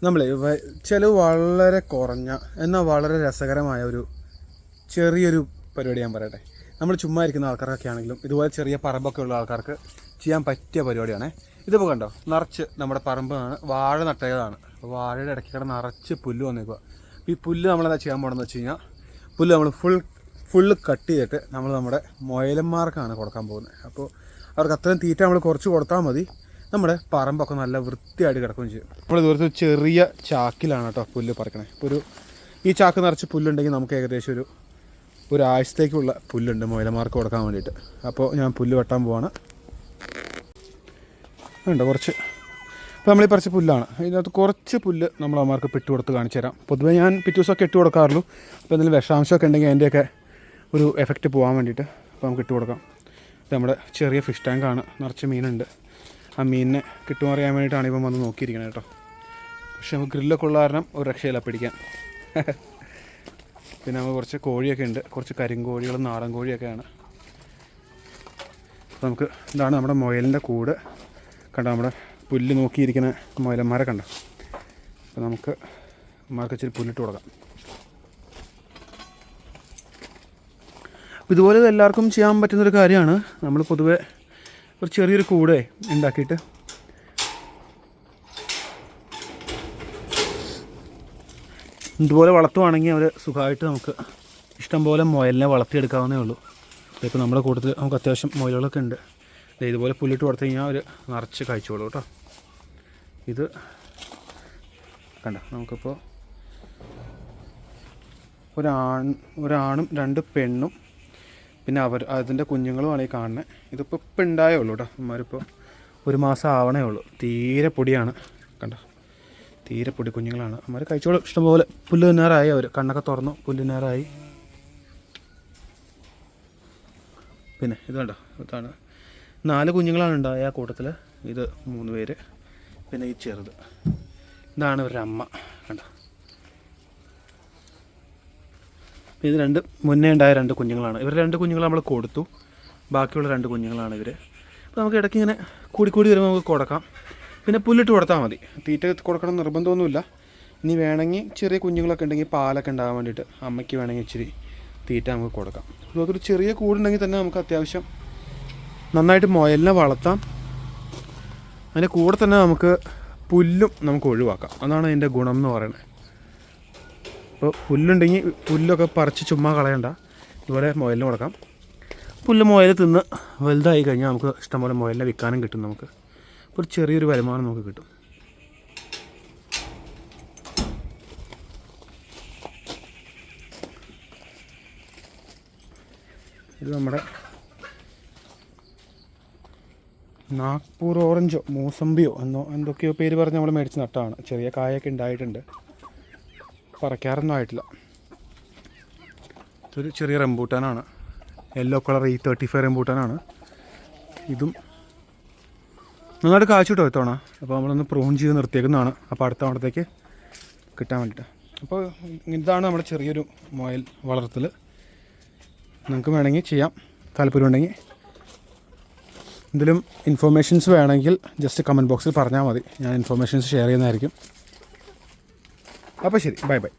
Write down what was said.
നമ്മൾ ചിലവ് വളരെ കുറഞ്ഞ എന്നാൽ വളരെ രസകരമായ ഒരു ചെറിയൊരു പരിപാടി ഞാൻ പറയട്ടെ. നമ്മൾ ചുമ്മാ ഇരിക്കുന്ന ആൾക്കാരൊക്കെ ആണെങ്കിലും ഇതുപോലെ ചെറിയ പറമ്പൊക്കെ ഉള്ള ആൾക്കാർക്ക് ചെയ്യാൻ പറ്റിയ പരിപാടിയാണ്. ഇതിപ്പോൾ കണ്ടോ, നിറച്ച് നമ്മുടെ പറമ്പാണ്, വാഴ നട്ടതാണ്. അപ്പോൾ വാഴയുടെ ഇടയ്ക്ക് കിടന്ന് നിറച്ച് പുല്ല് വന്നേക്കുക. ഈ പുല്ല് നമ്മളെന്താ ചെയ്യാൻ പോകണമെന്ന് വെച്ച് കഴിഞ്ഞാൽ, പുല്ല് നമ്മൾ ഫുള്ള് കട്ട് ചെയ്തിട്ട് നമ്മൾ നമ്മുടെ മുയലന്മാർക്കാണ് കൊടുക്കാൻ പോകുന്നത്. അപ്പോൾ അവർക്ക് അത്രയും തീറ്റ നമ്മൾ കുറച്ച് കൊടുത്താൽ മതി, നമ്മുടെ പറമ്പൊക്കെ നല്ല വൃത്തിയായിട്ട് കിടക്കുകയും ചെയ്യും. നമ്മൾ ഇതുപോലത്തെ ചെറിയ ചാക്കിലാണ് കേട്ടോ പുല്ല് പറിക്കണേ. ഇപ്പോൾ ഈ ചാക്ക് നിറച്ച് പുല്ലുണ്ടെങ്കിൽ നമുക്ക് ഏകദേശം ഒരാഴ്ചത്തേക്കുള്ള പുല്ലുണ്ട് മുയലന്മാർക്ക് കൊടുക്കാൻ വേണ്ടിയിട്ട്. അപ്പോൾ ഞാൻ പുല്ല് വെട്ടാൻ പോവാണ്. ഉണ്ട് കുറച്ച്. ഇപ്പോൾ നമ്മൾ ഈ പറിച്ച പുല്ലാണ്. ഇതിനകത്ത് കുറച്ച് പുല്ല് നമ്മൾ അവന്മാർക്ക് പിട്ട് കൊടുത്ത് കാണിച്ചു തരാം. പൊതുവേ ഞാൻ പിറ്റേ ദിവസമൊക്കെ ഇട്ട് കൊടുക്കാറുള്ളൂ. അപ്പോൾ എന്തെങ്കിലും വിഷാംശമൊക്കെ ഉണ്ടെങ്കിൽ അതിൻ്റെയൊക്കെ ഒരു എഫക്റ്റ് പോകാൻ വേണ്ടിയിട്ട് അപ്പോൾ നമുക്ക് ഇട്ട് കൊടുക്കാം. ഇത് നമ്മുടെ ചെറിയ ഫിഷ് ടാങ്കാണ്, നിറച്ച് മീനുണ്ട്. ആ മീനിനെ കിട്ടുമറിയാൻ വേണ്ടിയിട്ടാണ് ഇപ്പം വന്ന് നോക്കിയിരിക്കുന്നത് കേട്ടോ. പക്ഷെ നമുക്ക് ഗ്രില്ലൊക്കെ ഉള്ള കാരണം ഒരു രക്ഷയില്ല പിടിക്കാൻ. പിന്നെ നമുക്ക് കുറച്ച് കോഴിയൊക്കെ ഉണ്ട്, കുറച്ച് കരിങ്കോഴികളും നാടൻ കോഴിയൊക്കെയാണ്. അപ്പോൾ നമുക്ക് ഇതാണ് നമ്മുടെ മുയലിൻ്റെ കൂട്. കണ്ടോ, നമ്മുടെ പുല്ല് നോക്കിയിരിക്കുന്ന മുയലന്മാരെ കണ്ടോ. അപ്പോൾ നമുക്ക് അമ്മമാർക്ക് ഇച്ചിരി പുല്ലിട്ട് കൊടുക്കാം. ഇതുപോലെ എല്ലാവർക്കും ചെയ്യാൻ പറ്റുന്നൊരു കാര്യമാണ്. നമ്മൾ പൊതുവെ ഒരു ചെറിയൊരു കൂടെ ഉണ്ടാക്കിയിട്ട് ഇതുപോലെ വളർത്തുവാണെങ്കിൽ അവർ സുഖമായിട്ട് നമുക്ക് ഇഷ്ടംപോലെ മുയലിനെ വളർത്തിയെടുക്കാവുന്നേ ഉള്ളൂ. ഇപ്പോൾ നമ്മുടെ കൂട്ടത്തിൽ നമുക്ക് അത്യാവശ്യം മുയലുകളൊക്കെ ഉണ്ട്. ഇതുപോലെ പുല്ലിട്ട് കൊടുത്തു കഴിഞ്ഞാൽ അവർ നിറച്ച് കഴിച്ചോളൂ കേട്ടോ. ഇത് കണ്ട, നമുക്കിപ്പോൾ ഒരാണും 2 പെണ്ണും പിന്നെ അതിൻ്റെ കുഞ്ഞുങ്ങളുമാണ് ഈ കാണുന്നത്. ഇതിപ്പോൾ ഇപ്പം ഉണ്ടായേ ഉള്ളൂ കേട്ടോ. അമ്മമാരിപ്പോൾ 1 മാസം ആവണേ ഉള്ളൂ. തീരെ പൊടിയാണ് കണ്ടോ, തീരെ പൊടി കുഞ്ഞുങ്ങളാണ്. അമ്മമാർ കഴിച്ചോളും ഇഷ്ടംപോലെ. പുല്ല് തിന്നാറായി, അവർ കണ്ണൊക്കെ തുറന്നു പുല്ല് തിന്നാറായി. പിന്നെ ഇത് കണ്ടോ, ഇതാണ് 4 കുഞ്ഞുങ്ങളാണ് ഉണ്ടായ ആ കൂട്ടത്തിൽ. ഇത് 3 പേര്, പിന്നെ ഈ ചെറുത്. ഇതാണ് ഇവരുടെ അമ്മ കണ്ടോ. ഇത് മുന്നേ ഉണ്ടായ 2 കുഞ്ഞുങ്ങളാണ്. ഇവർ 2 കുഞ്ഞുങ്ങൾ നമ്മൾ കൊടുത്തു, ബാക്കിയുള്ള 2 കുഞ്ഞുങ്ങളാണ് ഇവർ. അപ്പോൾ നമുക്ക് ഇടയ്ക്ക് ഇങ്ങനെ കൂടി വരുമ്പോൾ നമുക്ക് കൊടുക്കാം. പിന്നെ പുല്ലിട്ട് കൊടുത്താൽ മതി, തീറ്റ കൊടുക്കണം നിർബന്ധമൊന്നുമില്ല. ഇനി വേണമെങ്കിൽ ചെറിയ കുഞ്ഞുങ്ങളൊക്കെ ഉണ്ടെങ്കിൽ പാലൊക്കെ ഉണ്ടാകാൻ വേണ്ടിയിട്ട് അമ്മയ്ക്ക് വേണമെങ്കിൽ ഇച്ചിരി തീറ്റ നമുക്ക് കൊടുക്കാം. അതൊരു ചെറിയ കൂടുണ്ടെങ്കിൽ തന്നെ നമുക്ക് അത്യാവശ്യം നന്നായിട്ട് മുയലിനെ വളർത്താം. അതിൻ്റെ കൂടെ തന്നെ നമുക്ക് പുല്ലും നമുക്ക് ഒഴിവാക്കാം. അതാണ് അതിൻ്റെ ഗുണം എന്ന് പറയുന്നത്. അപ്പോൾ പുല്ലുണ്ടെങ്കിൽ പുല്ലൊക്കെ പറിച്ച് ചുമ്മാ കളയണ്ട, ഇതുപോലെ മുയലിന് കൊടുക്കാം. പുല്ല് മുയൽ തിന്ന് വലുതായി കഴിഞ്ഞാൽ നമുക്ക് ഇഷ്ടംപോലെ മുയലിനെ വിൽക്കാനും കിട്ടും. നമുക്ക് ഒരു ചെറിയൊരു വരുമാനം നമുക്ക് കിട്ടും. ഇത് നമ്മുടെ നാഗ്പൂർ ഓറഞ്ചോ മൂസമ്പിയോ എന്തൊക്കെയോ പേര് പറഞ്ഞ് നമ്മൾ മേടിച്ച് നട്ടതാണ്. ചെറിയ കായൊക്കെ ഉണ്ടായിട്ടുണ്ട്, പറിക്കാറൊന്നും ആയിട്ടില്ല. ഇതൊരു ചെറിയ റംബൂട്ടാനാണ്, യെല്ലോ കളർ E35 റംബൂട്ടാനാണ്. ഇതും നന്നായിട്ട് കാച്ചു കിട്ടും ഇത്തവണ. അപ്പോൾ നമ്മളൊന്ന് പ്രൂൺ ചെയ്ത് നിർത്തിയേക്കുന്നതാണ്, അപ്പോൾ അടുത്ത തവണത്തേക്ക് കിട്ടാൻ വേണ്ടിയിട്ട്. അപ്പോൾ ഇതാണ് നമ്മുടെ ചെറിയൊരു മുയൽ വളർത്തൽ. നിങ്ങൾക്ക് വേണമെങ്കിൽ ചെയ്യാം, താല്പര്യമുണ്ടെങ്കിൽ. എന്തെങ്കിലും ഇൻഫോർമേഷൻസ് വേണമെങ്കിൽ ജസ്റ്റ് കമൻറ്റ് ബോക്സിൽ പറഞ്ഞാൽ മതി, ഞാൻ ഇൻഫോർമേഷൻസ് ഷെയർ ചെയ്യുന്നതായിരിക്കും. അപ്പോൾ ശരി, ബൈ.